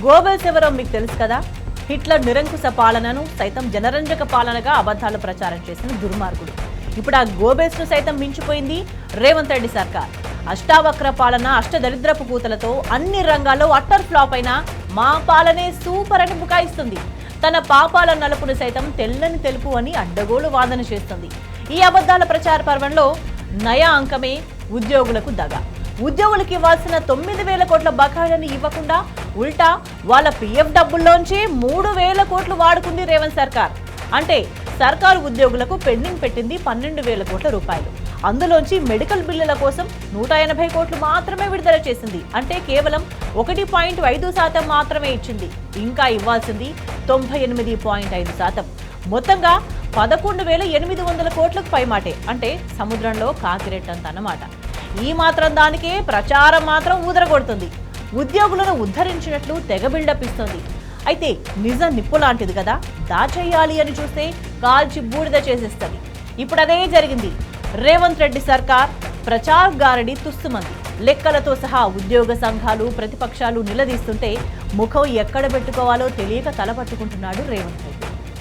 Goebbels ఎవరో మీకు తెలుసు కదా. హిట్లర్ నిరంకుశ పాలనను సైతం జనరంజక పాలనగా అబద్ధాలు ప్రచారం చేసిన దుర్మార్గుడు. ఇప్పుడు ఆ గోబెల్స్ ను సైతం మించిపోయింది రేవంత్ రెడ్డి సర్కార్. అష్టావక్ర పాలన, అష్టదరిద్రపు కూతలతో అన్ని రంగాల్లో అట్టర్ ఫ్లాప్ అయినా మా పాలనే సూపర్ అని బుకాయిస్తుంది. తన పాపాల నలుపును సైతం తెల్లని తెలుపు అని అడ్డగోలు వాదన చేస్తుంది. ఈ అబద్ధాల ప్రచార పర్వంలో నయా అంకమే ఉద్యోగులకు దగ. ఉద్యోగులకు ఇవ్వాల్సిన 9,000 కోట్ల బకాయిలను ఇవ్వకుండా ఉల్టా వాళ్ళ పిఎఫ్ డబ్బుల్లోంచి 3,000 కోట్లు వాడుకుంది రేవంత్ సర్కార్. అంటే సర్కారు ఉద్యోగులకు పెండింగ్ పెట్టింది 12,000 కోట్ల రూపాయలు. అందులోంచి మెడికల్ బిల్లుల కోసం 180 కోట్లు మాత్రమే విడుదల చేసింది. అంటే కేవలం 1.5% మాత్రమే ఇచ్చింది. ఇంకా ఇవ్వాల్సింది 98.5%. మొత్తంగా 11,800 కోట్లకు పైమాటే. అంటే సముద్రంలో కాకిరెట్టంత అన్నమాట. ఈ మాత్రం దానికే ప్రచారం మాత్రం ఊదరగొడుతుంది. ఉద్యోగులను ఉద్ధరించినట్లు తెగ బిల్డప్ ఇస్తుంది. అయితే నిజం నిప్పు లాంటిది కదా, దాచేయాలి అని చూస్తే కాల్చి బూడిద చేసేస్తుంది. ఇప్పుడు అదే జరిగింది. రేవంత్ రెడ్డి సర్కార్ ప్రచార గారడి తుస్సుమంది. లెక్కలతో సహా ఉద్యోగ సంఘాలు, ప్రతిపక్షాలు నిలదీస్తుంటే ముఖం ఎక్కడ పెట్టుకోవాలో తెలియక తలపట్టుకుంటున్నాడు రేవంత్ రెడ్డి.